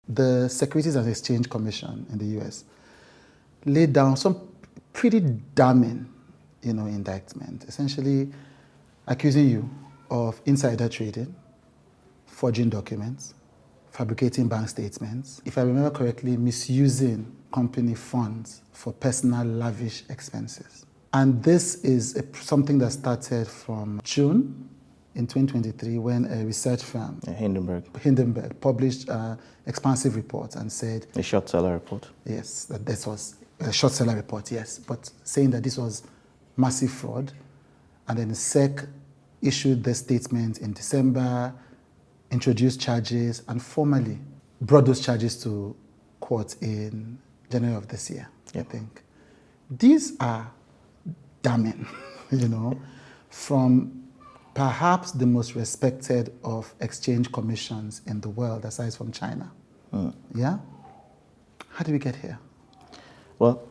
the Securities and Exchange Commission in the US laid down some pretty damning, indictment, essentially accusing you of insider trading, forging documents, fabricating bank statements, if I remember correctly, misusing company funds for personal lavish expenses. And this is something that started from June in 2023 when a research firm, Hindenburg, published an expansive report and said... A short seller report? Yes, that this was a short seller report, yes, but saying that this was massive fraud. And then the SEC issued the statement in December, introduced charges, and formally brought those charges to court in January of this year, I think. These are damning, from perhaps the most respected of exchange commissions in the world, aside from China. Yeah? How did we get here? Well,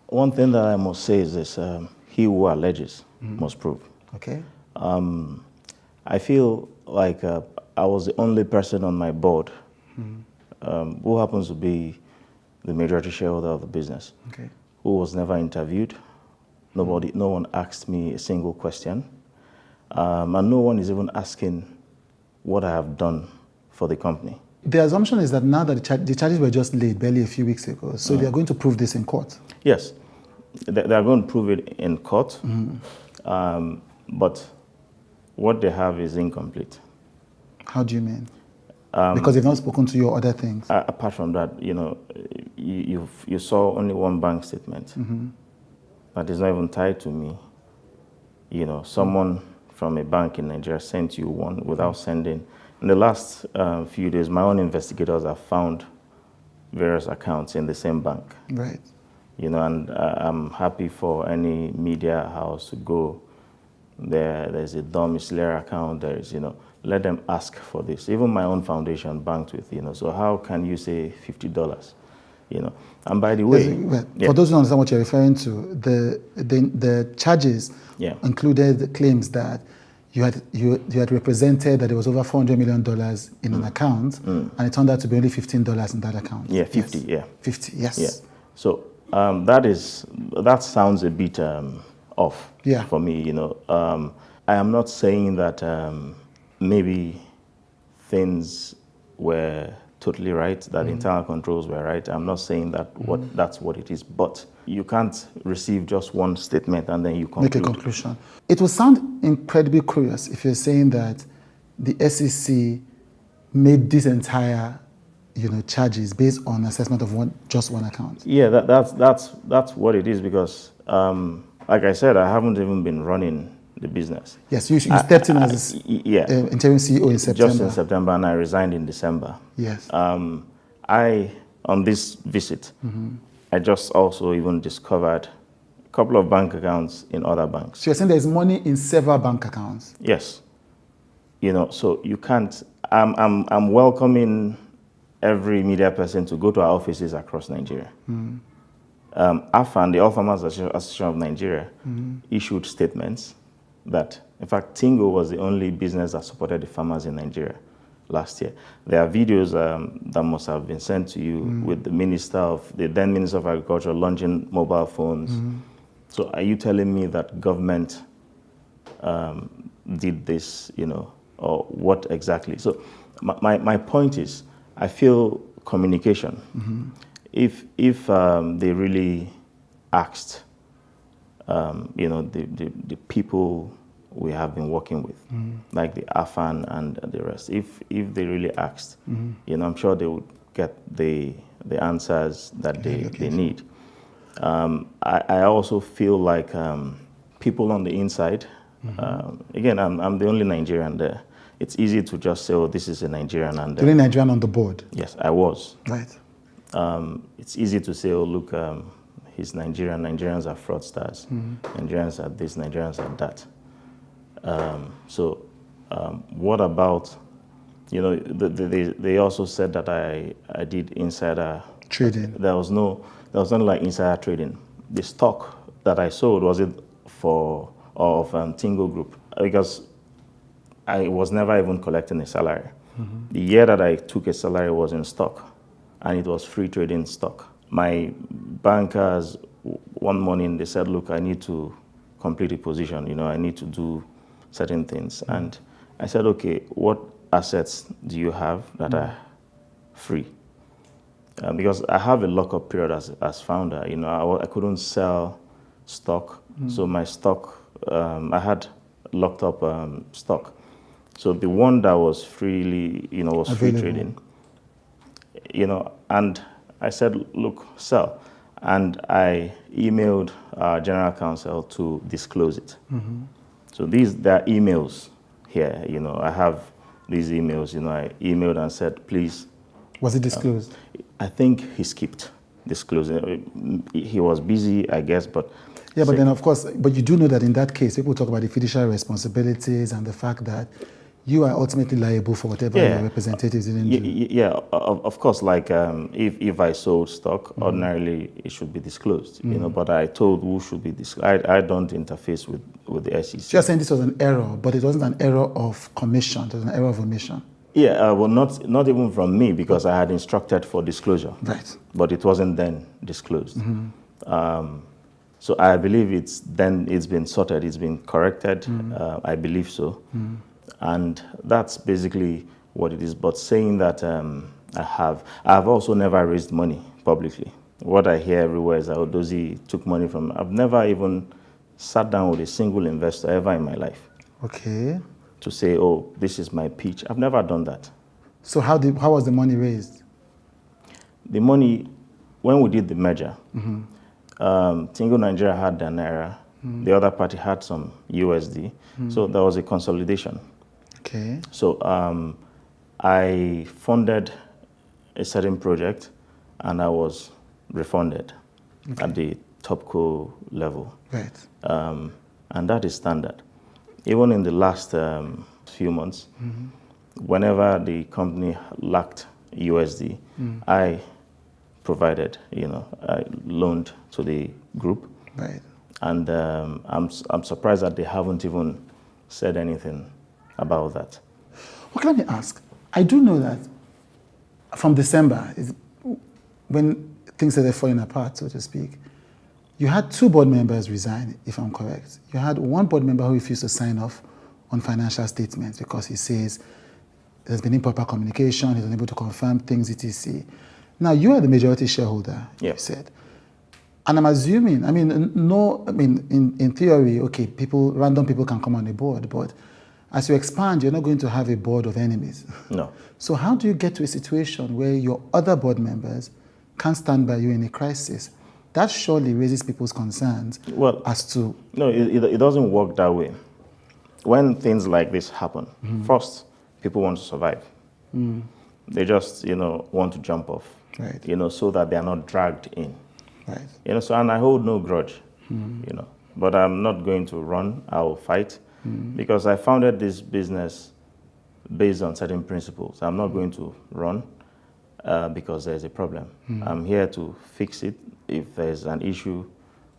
one thing that I must say is this, he who alleges must prove. Okay. I feel like I was the only person on my board who happens to be the majority shareholder of the business, who was never interviewed. No one asked me a single question. And no one is even asking what I have done for the company. The assumption is that now that the charges were just laid barely a few weeks ago, so they are going to prove this in court. Yes, they are going to prove it in court, but what they have is incomplete. How do you mean? Because they've not spoken to your other things. Apart from that, you saw only one bank statement that is not even tied to me. Someone from a bank in Nigeria sent you one without sending. In the last few days, my own investigators have found various accounts in the same bank. Right. And I'm happy for any media house to go there. There's a domiciliary account. There's, let them ask for this. Even my own foundation banked with, so how can you say $50? And by the way, for those who don't understand what you're referring to, the charges included claims that you had represented that there was over $400 million in an account, and it turned out to be only $15 in that account. Yeah, 50. Yes. Yeah, 50. Yes. Yeah. So that sounds a bit off for me. I am not saying that maybe things were totally right, that internal controls were right. I'm not saying that that's what it is, but you can't receive just one statement and then you conclude. Make a conclusion. It will sound incredibly curious if you're saying that the SEC made this entire, charges based on assessment of just one account. Yeah, that's what it is because, like I said, I haven't even been running the business. Yes, you stepped in as interim CEO in September. Just in September, and I resigned in December. Yes. On this visit, I just also even discovered a couple of bank accounts in other banks. So you're saying there's money in several bank accounts? Yes. So you can't. I'm welcoming every media person to go to our offices across Nigeria. AFAN, the All Farmers Association of Nigeria, issued statements that, in fact, Tingo was the only business that supported the farmers in Nigeria last year. There are videos that must have been sent to you with the then Minister of Agriculture launching mobile phones. So are you telling me that government did this, or what exactly? So my point is, I feel communication. If they really asked, the people we have been working with, like the AFAN and the rest, if they really asked, I'm sure they would get the answers that they need. I also feel like people on the inside, again, I'm the only Nigerian there. It's easy to just say, oh, this is a Nigerian. And the only Nigerian on the board? Yes, I was. Right. It's easy to say, oh, look, he's Nigerian. Nigerians are fraudsters. Nigerians are this, Nigerians are that. What about, they also said that I did insider trading. There was nothing like insider trading. The stock that I sold was it of Tingo Group, because I was never even collecting a salary. The year that I took a salary was in stock, and it was free trading stock. My bankers, one morning, they said, look, I need to complete a position, I need to do certain things. And I said, okay, what assets do you have that are free? Because I have a lockup period as founder, I couldn't sell stock. So my stock, I had locked up stock. So the one that was freely, was Available. free trading, and I said, look, sell. And I emailed our general counsel to disclose it. So there are emails here, I have these emails, I emailed and said, please. Was it disclosed? I think he skipped disclosing. He was busy, I guess, but. Yeah, but then of course, but you do know that in that case, people talk about the fiduciary responsibilities and the fact that you are ultimately liable for whatever your representatives didn't do. Yeah, of course, like if I sold stock, ordinarily it should be disclosed, but I told who should be disclosed. I don't interface with the SEC. So you're saying this was an error, but it wasn't an error of commission, it was an error of omission. Yeah, well, not even from me, because I had instructed for disclosure. Right. But it wasn't then disclosed. So I believe it's been sorted, it's been corrected. I believe so. And that's basically what it is. But saying that I've also never raised money publicly. What I hear everywhere is that Dozi took money from. I've never even sat down with a single investor ever in my life. Okay. To say, oh, this is my pitch. I've never done that. So how was the money raised? The money, when we did the merger, Tingo Nigeria had the Naira. The other party had some USD. So there was a consolidation. Okay. So I funded a certain project, and I was refunded at the topco level. Right. And that is standard. Even in the last few months, whenever the company lacked USD, I provided, I loaned to the group. Right. And I'm surprised that they haven't even said anything about that. Okay, let me ask. I do know that from December, when things started falling apart, so to speak, you had 2 board members resign, if I'm correct. You had one board member who refused to sign off on financial statements because he says there's been improper communication, he's unable to confirm things, etc. Now, you are the majority shareholder, you said. And I'm assuming, in theory, okay, random people can come on the board, but as you expand, you're not going to have a board of enemies. No. So how do you get to a situation where your other board members can't stand by you in a crisis? That surely raises people's concerns as to... No, it doesn't work that way. When things like this happen, first, people want to survive. They just, want to jump off, right. So that they are not dragged in. Right. So, and I hold no grudge, but I'm not going to run, I'll fight, because I founded this business based on certain principles. I'm not going to run because there's a problem. I'm here to fix it. If there's an issue,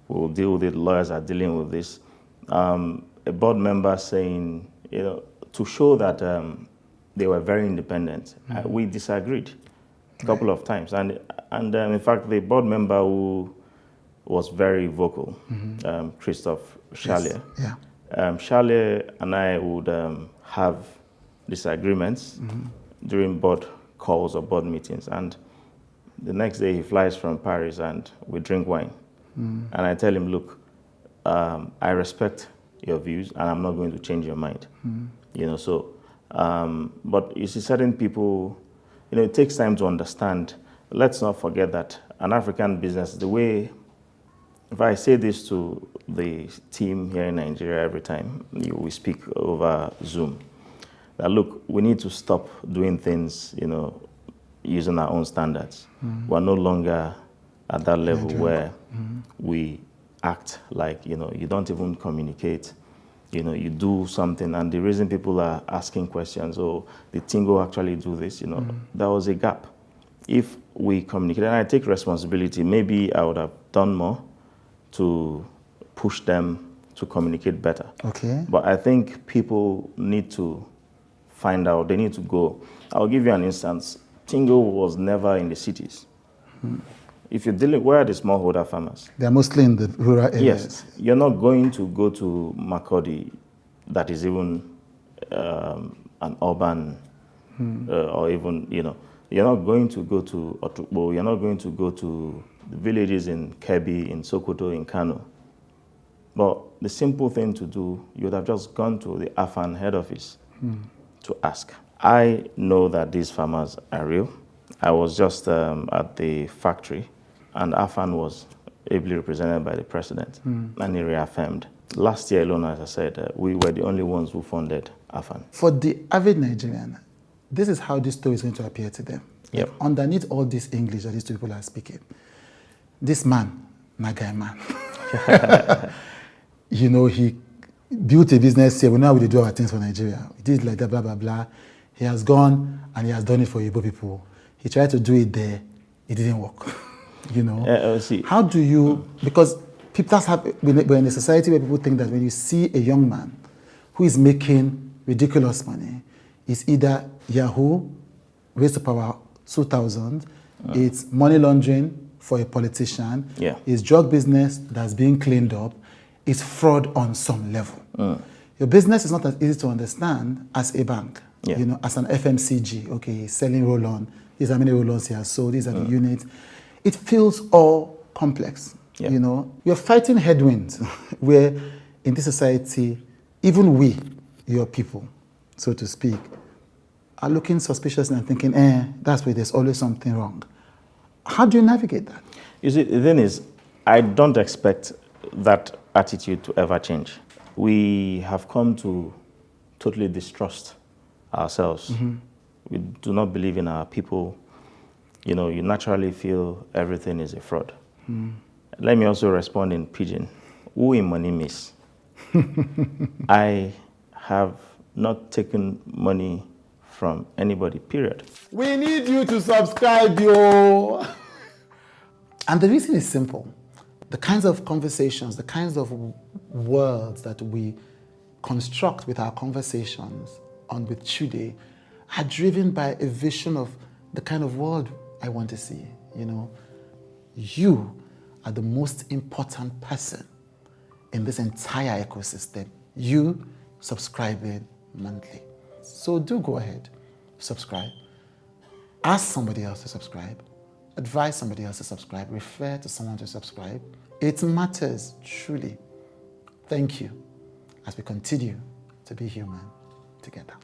we'll deal with it. Lawyers are dealing with this. A board member saying, to show that they were very independent, we disagreed a couple of times. And in fact, the board member who was very vocal, Christophe Charlier. Yes. Charlier and I would have disagreements during board calls or board meetings. And the next day he flies from Paris and we drink wine. And I tell him, look, I respect your views and I'm not going to change your mind. But you see certain people, it takes time to understand. Let's not forget that an African business, the way, if I say this to the team here in Nigeria every time we speak over Zoom, that look, we need to stop doing things, using our own standards. We're no longer at that level where we act like, you don't even communicate. You do something, and the reason people are asking questions, oh, did Tingo actually do this? There was a gap. If we communicate, and I take responsibility, maybe I would have done more to push them to communicate better. Okay. But I think people need to find out, they need to go. I'll give you an instance. Tingo was never in the cities. If you're dealing, where are the smallholder farmers? They're mostly in the rural areas. Yes, you're not going to go to Makurdi, that is even an urban, or even, you're not going to go to Otukbo, you're not going to go to the villages in Kebbi, in Sokoto, in Kano. But the simple thing to do, you would have just gone to the AFAN head office to ask. I know that these farmers are real. I was just at the factory, and AFAN was ably represented by the president, and he reaffirmed. Last year alone, as I said, we were the only ones who funded AFAN. For the average Nigerian, this is how this story is going to appear to them. Yep. Like underneath all this English that these two people are speaking, this man, my guy man, he built a business here. We know how we do our things for Nigeria. He did like that, blah, blah, blah. He has gone and he has done it for Igbo people. He tried to do it there. It didn't work. See. How do you, because people we're in a society where people think that when you see a young man who is making ridiculous money, it's either Yahoo, raised to power 2000, it's money laundering for a politician, it's drug business that's being cleaned up, it's fraud on some level. Your business is not as easy to understand as a bank, as an FMCG. Okay, he's selling roll-on, these are how many roll-ons he has sold, these are the units. It feels all complex. You're fighting headwinds where in this society, even we, your people, so to speak, are looking suspicious and thinking, that's where there's always something wrong. How do you navigate that? You see, the thing is, I don't expect that attitude to ever change. We have come to totally distrust ourselves. We do not believe in our people. You naturally feel everything is a fraud. Let me also respond in pidgin. Who in money miss? I have not taken money from anybody, period. We need you to subscribe, yo. And the reason is simple. The kinds of conversations, the kinds of words that we construct with our conversations on with Chude are driven by a vision of the kind of world I want to see. You are the most important person in this entire ecosystem. You subscribing monthly. So do go ahead, subscribe. Ask somebody else to subscribe. Advise somebody else to subscribe. Refer to someone to subscribe. It matters, truly. Thank you as we continue to be human together.